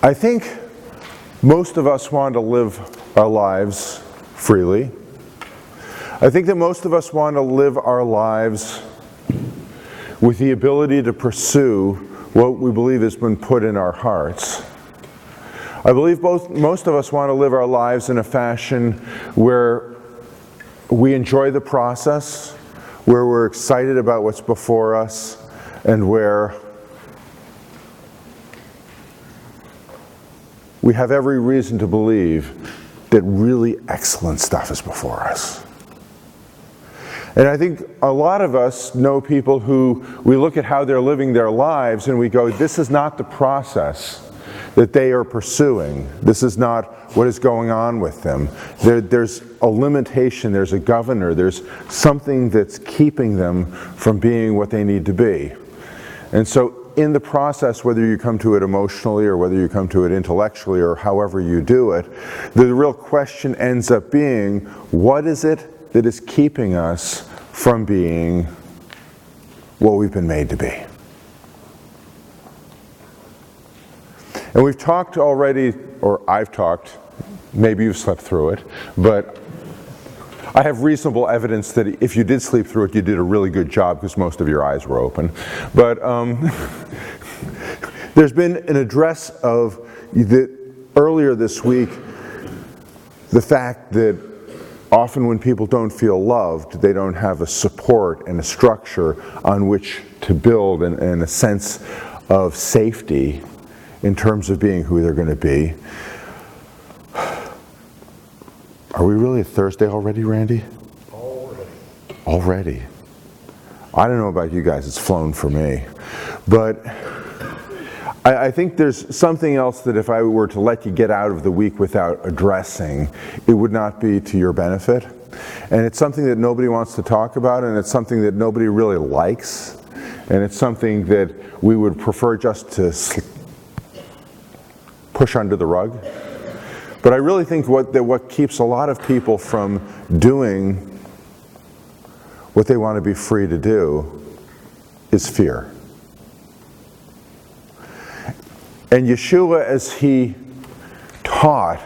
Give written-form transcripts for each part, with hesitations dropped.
I think most of us want to live our lives freely. I think that most of us want to live our lives with the ability to pursue what we believe has been put in our hearts. I believe most of us want to live our lives in a fashion where we enjoy the process, where we're excited about what's before us, and where we have every reason to believe that really excellent stuff is before us. And I think a lot of us know people who we look at how they're living their lives and we go, this is not the process that they are pursuing. This is not what is going on with them. There's a limitation, there's a governor, there's something that's keeping them from being what they need to be. And so in the process, whether you come to it emotionally or whether you come to it intellectually or however you do it, the real question ends up being, what is it that is keeping us from being what we've been made to be? And we've talked already, or I've talked, maybe you've slept through it, but I have reasonable evidence that if you did sleep through it, you did a really good job because most of your eyes were open. But there's been an address of earlier this week, the fact that often when people don't feel loved, they don't have a support and a structure on which to build and a sense of safety in terms of being who they're going to be. Are we really at Thursday already, Randy? Already. I don't know about you guys, it's flown for me. But I think there's something else that if I were to let you get out of the week without addressing, it would not be to your benefit. And it's something that nobody wants to talk about, and it's something that nobody really likes. And it's something that we would prefer just to push under the rug. But I really think what keeps a lot of people from doing what they want to be free to do is fear. And Yeshua, as he taught,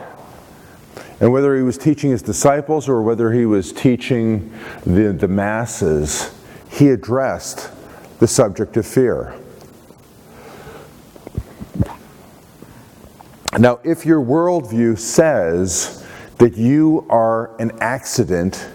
and whether he was teaching his disciples or whether he was teaching the masses, he addressed the subject of fear. Now, if your worldview says that you are an accident,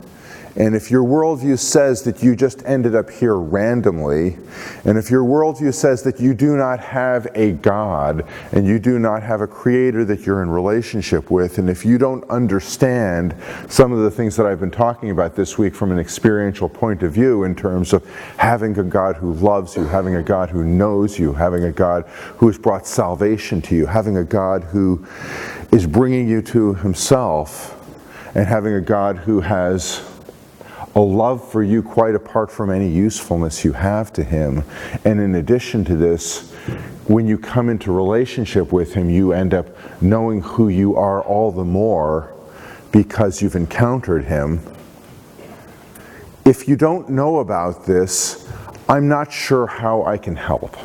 and if your worldview says that you just ended up here randomly, and if your worldview says that you do not have a God, and you do not have a creator that you're in relationship with, and if you don't understand some of the things that I've been talking about this week from an experiential point of view in terms of having a God who loves you, having a God who knows you, having a God who has brought salvation to you, having a God who is bringing you to himself, and having a God who has a love for you quite apart from any usefulness you have to him. And in addition to this, when you come into relationship with him, you end up knowing who you are all the more because you've encountered him. If you don't know about this, I'm not sure how I can help.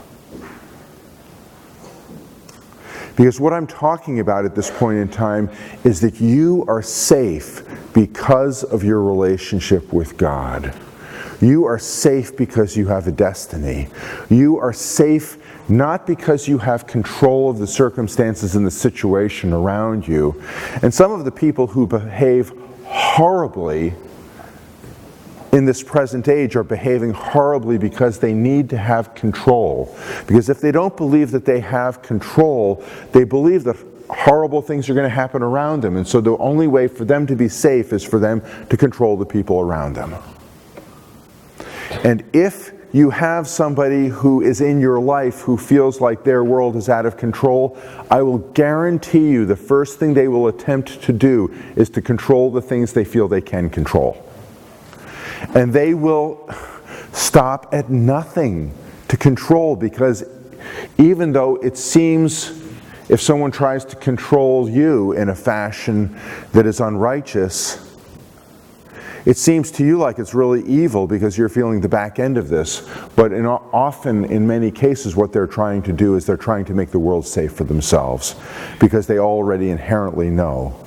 Because what I'm talking about at this point in time is that you are safe because of your relationship with God. You are safe because you have a destiny. You are safe not because you have control of the circumstances and the situation around you. And some of the people who behave horribly in this present age are behaving horribly because they need to have control. Because if they don't believe that they have control, they believe that horrible things are going to happen around them. And so the only way for them to be safe is for them to control the people around them. And if you have somebody who is in your life who feels like their world is out of control, I will guarantee you the first thing they will attempt to do is to control the things they feel they can control. And they will stop at nothing to control, because even though it seems if someone tries to control you in a fashion that is unrighteous, It seems to you like it's really evil because you're feeling the back end of this, but often, in many cases, what they're trying to do is they're trying to make the world safe for themselves because they already inherently know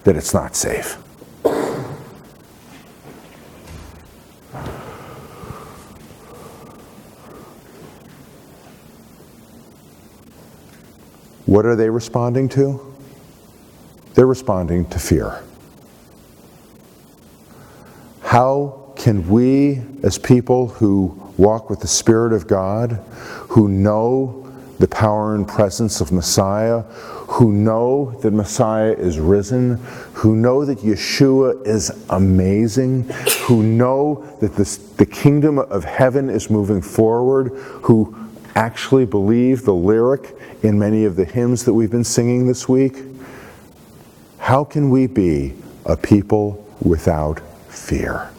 that it's not safe. What are they responding to? They're responding to fear. How can we, as people who walk with the Spirit of God, who know the power and presence of Messiah, who know that Messiah is risen, who know that Yeshua is amazing, who know that the kingdom of heaven is moving forward, who actually believe the lyric in many of the hymns that we've been singing this week? How can we be a people without fear?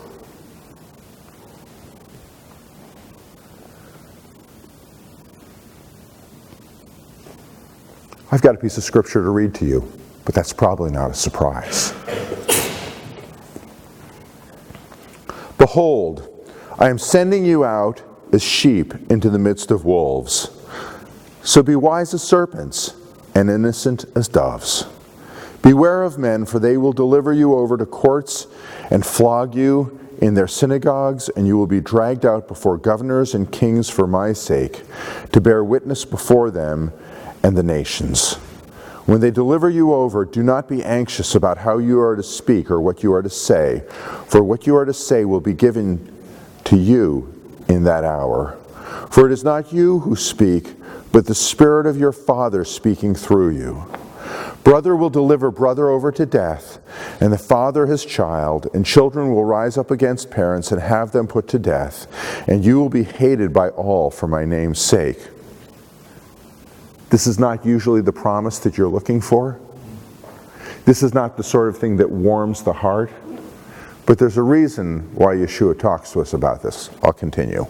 I've got a piece of scripture to read to you, but that's probably not a surprise. Behold, I am sending you out as sheep into the midst of wolves. So be wise as serpents and innocent as doves. Beware of men, for they will deliver you over to courts and flog you in their synagogues, and you will be dragged out before governors and kings for my sake, to bear witness before them and the nations. When they deliver you over, do not be anxious about how you are to speak or what you are to say, for what you are to say will be given to you in that hour. For it is not you who speak, but the Spirit of your Father speaking through you. Brother will deliver brother over to death, and the father his child, and children will rise up against parents and have them put to death, and you will be hated by all for my name's sake. This is not usually the promise that you're looking for. This is not the sort of thing that warms the heart. But there's a reason why Yeshua talks to us about this. I'll continue.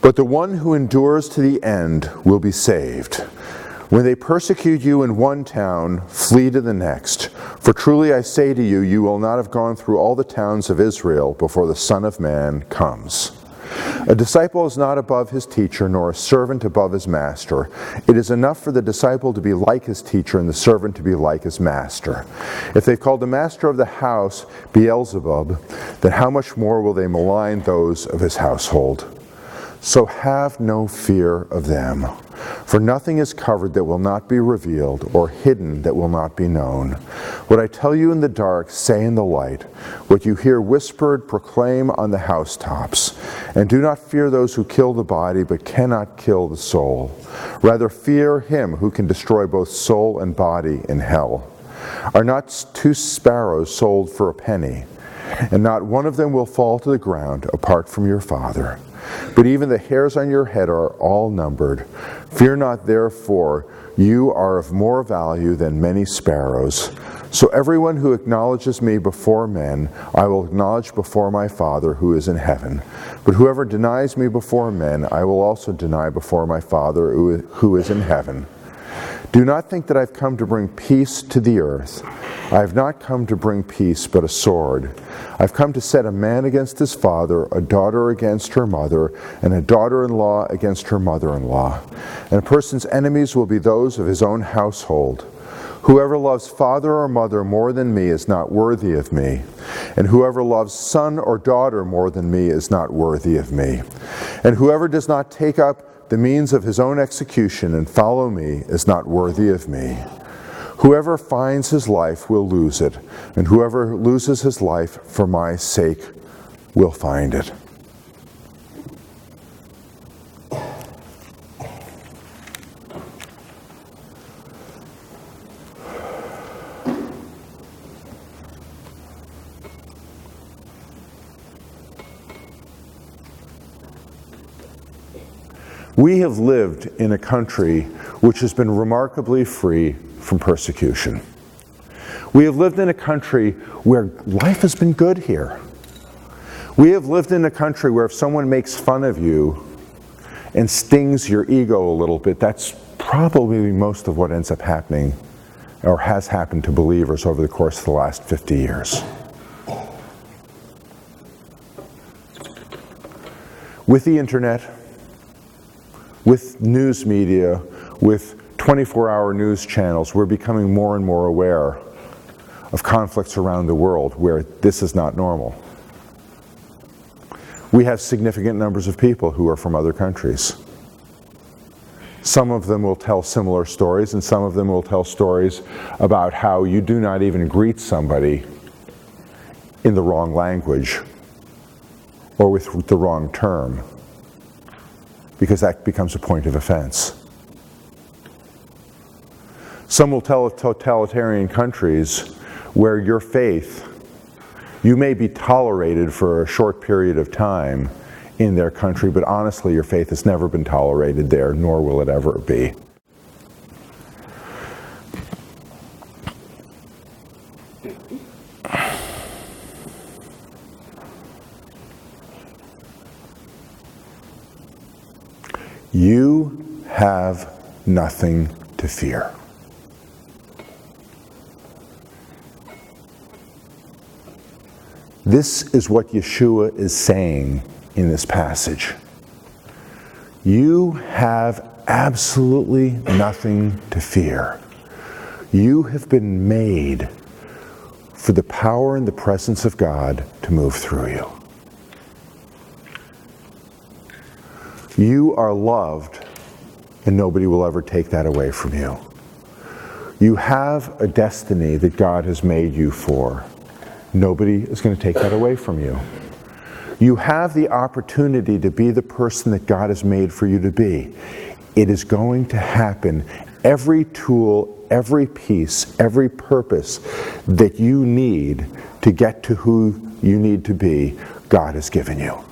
But the one who endures to the end will be saved. When they persecute you in one town, flee to the next. For truly I say to you, you will not have gone through all the towns of Israel before the Son of Man comes. A disciple is not above his teacher, nor a servant above his master. It is enough for the disciple to be like his teacher and the servant to be like his master. If they've called the master of the house Beelzebub, then how much more will they malign those of his household? So have no fear of them. For nothing is covered that will not be revealed, or hidden that will not be known. What I tell you in the dark, say in the light. What you hear whispered, proclaim on the housetops. And do not fear those who kill the body, but cannot kill the soul. Rather fear him who can destroy both soul and body in hell. Are not 2 sparrows sold for a penny? And not one of them will fall to the ground apart from your Father. But even the hairs on your head are all numbered. Fear not, therefore, you are of more value than many sparrows. So everyone who acknowledges me before men, I will acknowledge before my Father who is in heaven. But whoever denies me before men, I will also deny before my Father who is in heaven. Do not think that I've come to bring peace to the earth. I have not come to bring peace, but a sword. I've come to set a man against his father, a daughter against her mother, and a daughter-in-law against her mother-in-law. And a person's enemies will be those of his own household. Whoever loves father or mother more than me is not worthy of me, and whoever loves son or daughter more than me is not worthy of me. And whoever does not take up the means of his own execution and follow me is not worthy of me. Whoever finds his life will lose it, and whoever loses his life for my sake will find it. We have lived in a country which has been remarkably free from persecution. We have lived in a country where life has been good here. We have lived in a country where if someone makes fun of you and stings your ego a little bit, that's probably most of what ends up happening or has happened to believers over the course of the last 50 years. With the internet, with news media, with 24-hour news channels, we're becoming more and more aware of conflicts around the world where this is not normal. We have significant numbers of people who are from other countries. Some of them will tell similar stories, and some of them will tell stories about how you do not even greet somebody in the wrong language or with the wrong term, because that becomes a point of offense. Some will tell of totalitarian countries where your faith, you may be tolerated for a short period of time in their country, but honestly, your faith has never been tolerated there, nor will it ever be. You have nothing to fear. This is what Yeshua is saying in this passage. You have absolutely nothing to fear. You have been made for the power and the presence of God to move through you. You are loved, and nobody will ever take that away from you. You have a destiny that God has made you for. Nobody is going to take that away from you. You have the opportunity to be the person that God has made for you to be. It is going to happen. Every tool, every piece, every purpose that you need to get to who you need to be, God has given you.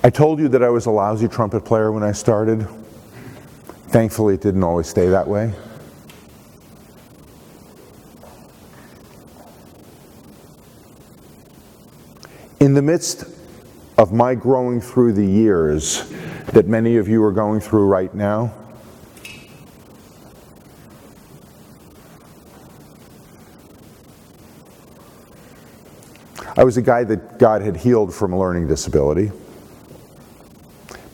I told you that I was a lousy trumpet player when I started. Thankfully, it didn't always stay that way. In the midst of my growing through the years that many of you are going through right now, I was a guy that God had healed from a learning disability.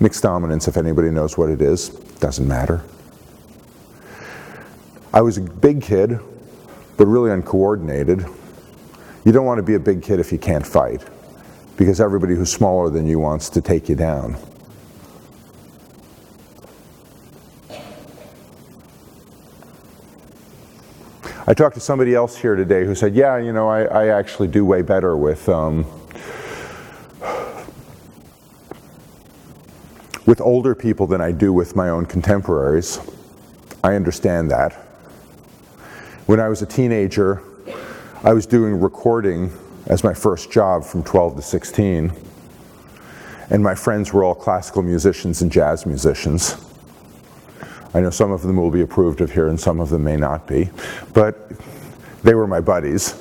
Mixed dominance, if anybody knows what it is, doesn't matter. I was a big kid, but really uncoordinated. You don't want to be a big kid if you can't fight, because everybody who's smaller than you wants to take you down. I talked to somebody else here today who said, yeah, you know, I actually do way better with older people than I do with my own contemporaries. I understand that. When I was a teenager, I was doing recording as my first job from 12 to 16. And my friends were all classical musicians and jazz musicians. I know some of them will be approved of here and some of them may not be, but they were my buddies.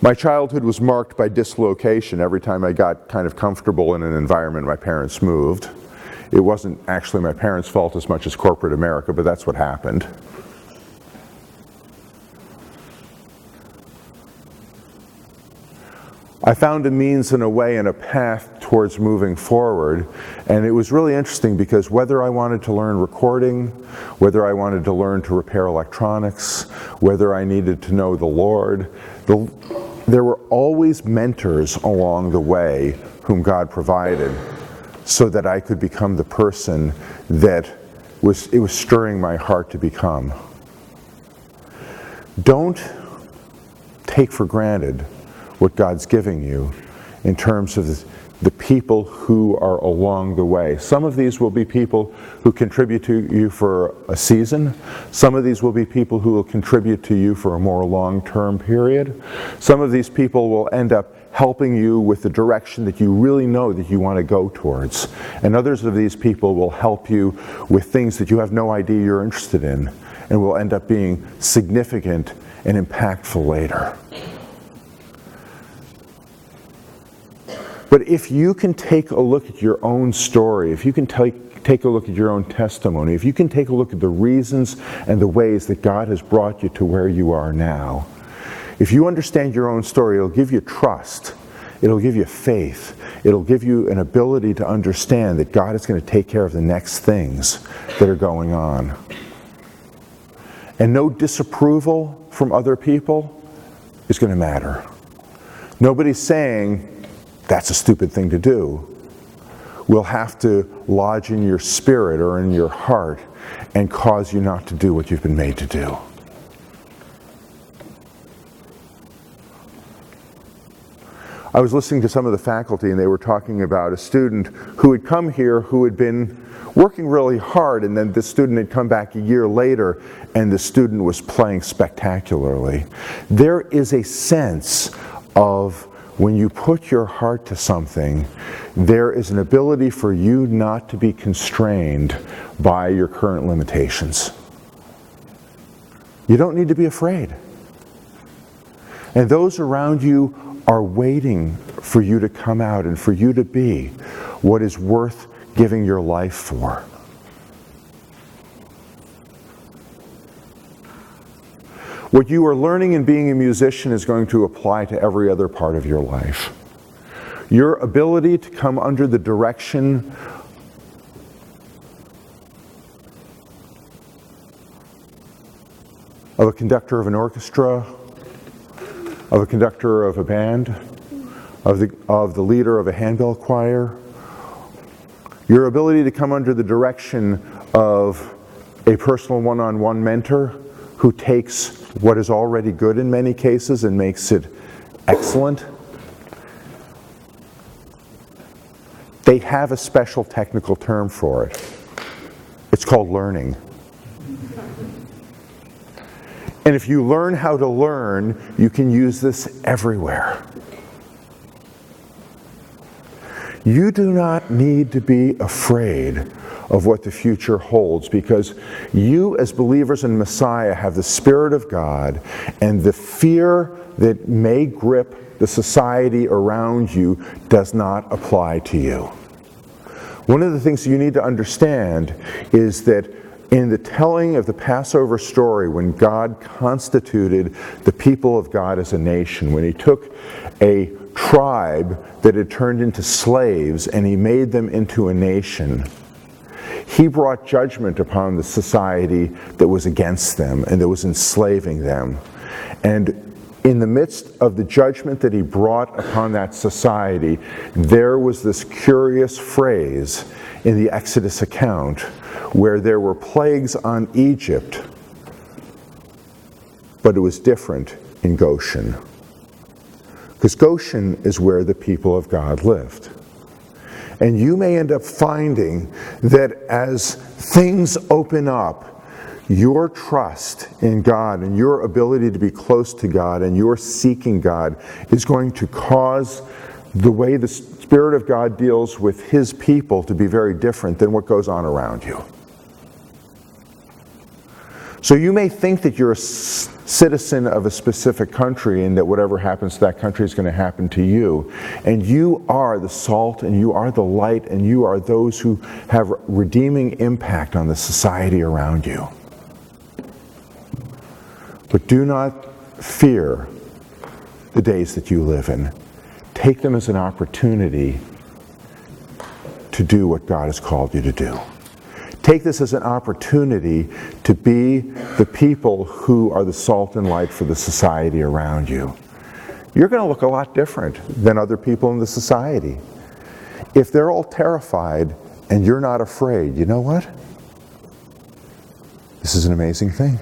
My childhood was marked by dislocation every time I got kind of comfortable in an environment my parents moved. It wasn't actually my parents' fault as much as corporate America, but that's what happened. I found a means and a way and a path towards moving forward, and it was really interesting because whether I wanted to learn recording, whether I wanted to learn to repair electronics, whether I needed to know the Lord, there were always mentors along the way whom God provided so that I could become the person that it was stirring my heart to become. Don't take for granted what God's giving you in terms of the people who are along the way. Some of these will be people who contribute to you for a season. Some of these will be people who will contribute to you for a more long-term period. Some of these people will end up helping you with the direction that you really know that you want to go towards. And others of these people will help you with things that you have no idea you're interested in and will end up being significant and impactful later. But if you can take a look at your own story, if you can take a look at your own testimony, if you can take a look at the reasons and the ways that God has brought you to where you are now, if you understand your own story, it'll give you trust. It'll give you faith. It'll give you an ability to understand that God is going to take care of the next things that are going on. And no disapproval from other people is going to matter. Nobody's saying, that's a stupid thing to do. Will have to lodge in your spirit or in your heart and cause you not to do what you've been made to do. I was listening to some of the faculty, and they were talking about a student who had come here who had been working really hard, and then the student had come back a year later and the student was playing spectacularly. There is a sense of when you put your heart to something, there is an ability for you not to be constrained by your current limitations. You don't need to be afraid. And those around you are waiting for you to come out and for you to be what is worth giving your life for. What you are learning in being a musician is going to apply to every other part of your life. Your ability to come under the direction of a conductor of an orchestra, of a conductor of a band, of the leader of a handbell choir. Your ability to come under the direction of a personal one-on-one mentor who takes what is already good in many cases and makes it excellent. They have a special technical term for it. It's called learning. And if you learn how to learn, you can use this everywhere. You do not need to be afraid of what the future holds, because you as believers in Messiah have the Spirit of God, and the fear that may grip the society around you does not apply to you. One of the things you need to understand is that in the telling of the Passover story, when God constituted the people of God as a nation, when He took a tribe that had turned into slaves and He made them into a nation, He brought judgment upon the society that was against them and that was enslaving them. And in the midst of the judgment that He brought upon that society, there was this curious phrase in the Exodus account where there were plagues on Egypt, but it was different in Goshen. Because Goshen is where the people of God lived. And you may end up finding that as things open up, your trust in God and your ability to be close to God and your seeking God is going to cause the way the Spirit of God deals with His people to be very different than what goes on around you. So you may think that you're a citizen of a specific country and that whatever happens to that country is going to happen to you. And you are the salt and you are the light and you are those who have redeeming impact on the society around you. But do not fear the days that you live in. Take them as an opportunity to do what God has called you to do. Take this as an opportunity to be the people who are the salt and light for the society around you. You're going to look a lot different than other people in the society. If they're all terrified and you're not afraid, you know what? This is an amazing thing.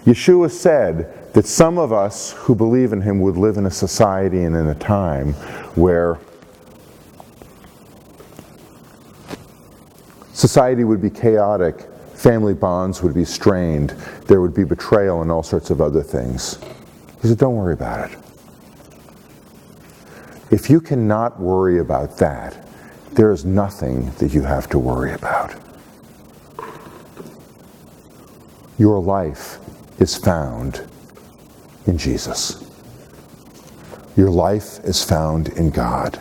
Yeshua said that some of us who believe in Him would live in a society and in a time where society would be chaotic, family bonds would be strained, there would be betrayal and all sorts of other things. He said, don't worry about it. If you cannot worry about that, there is nothing that you have to worry about. Your life is found in Jesus. Your life is found in God.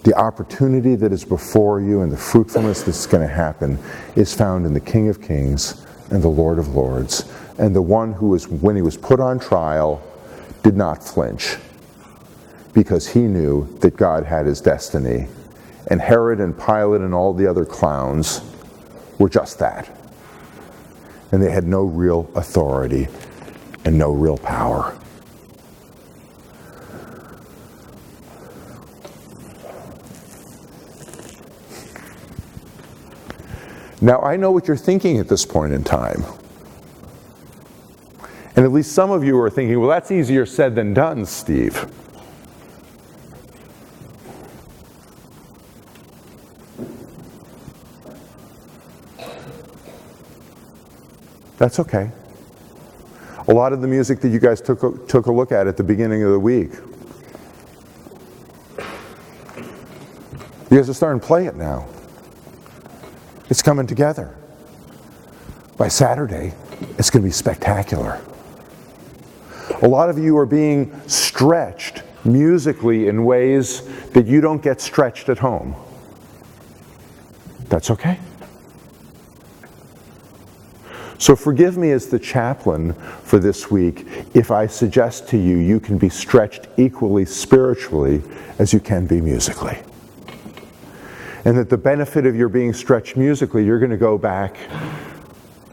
The opportunity that is before you and the fruitfulness that's going to happen is found in the King of Kings and the Lord of Lords, and the one who was, when he was put on trial, did not flinch, because he knew that God had his destiny. And Herod and Pilate and all the other clowns were just that. And they had no real authority and no real power. Now, I know what you're thinking at this point in time. And at least some of you are thinking, well, that's easier said than done, Steve. That's okay. A lot of the music that you guys took a look at the beginning of the week, you guys are starting to play it now. It's coming together. By Saturday, it's going to be spectacular. A lot of you are being stretched musically in ways that you don't get stretched at home. That's okay. So forgive me as the chaplain for this week if I suggest to you you can be stretched equally spiritually as you can be musically. And that the benefit of your being stretched musically, you're going to go back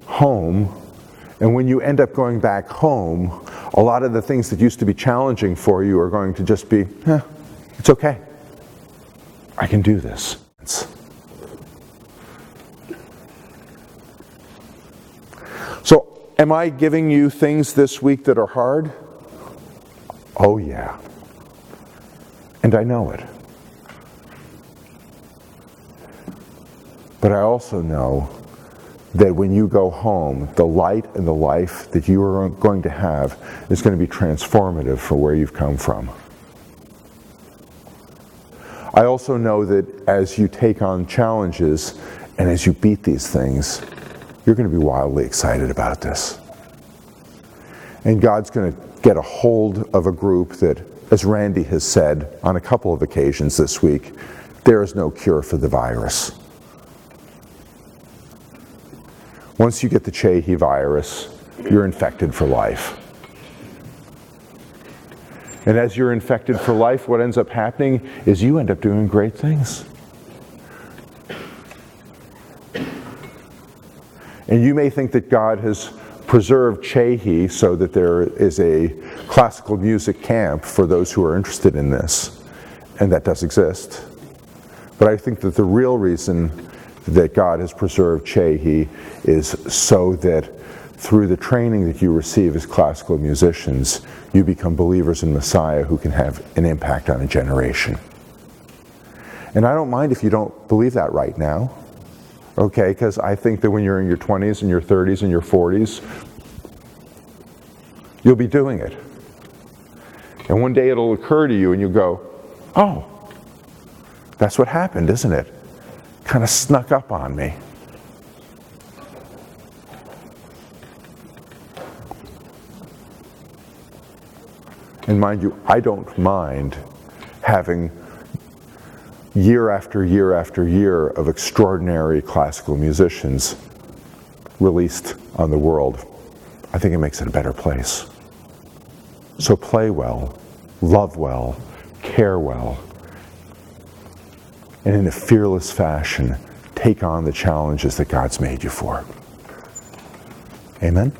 home, and when you end up going back home, a lot of the things that used to be challenging for you are going to just be, it's okay. I can do this. So, am I giving you things this week that are hard? Oh yeah. And I know it. But I also know that when you go home, the light and the life that you are going to have is going to be transformative for where you've come from. I also know that as you take on challenges and as you beat these things, you're going to be wildly excited about this. And God's going to get a hold of a group that, as Randy has said on a couple of occasions this week, there is no cure for the virus. Once you get the Csehy virus, you're infected for life. And as you're infected for life, what ends up happening is you end up doing great things. And you may think that God has preserved Csehy so that there is a classical music camp for those who are interested in this, and that does exist. But I think that the real reason that God has preserved Csehy is so that through the training that you receive as classical musicians, you become believers in Messiah who can have an impact on a generation. And I don't mind if you don't believe that right now, okay? Because I think that when you're in your 20s and your 30s and your 40s, you'll be doing it. And one day it'll occur to you and you'll go, oh, that's what happened, isn't it? Kind of snuck up on me. And mind you, I don't mind having year after year after year of extraordinary classical musicians released on the world. I think it makes it a better place. So play well, love well, care well, and in a fearless fashion, take on the challenges that God's made you for. Amen?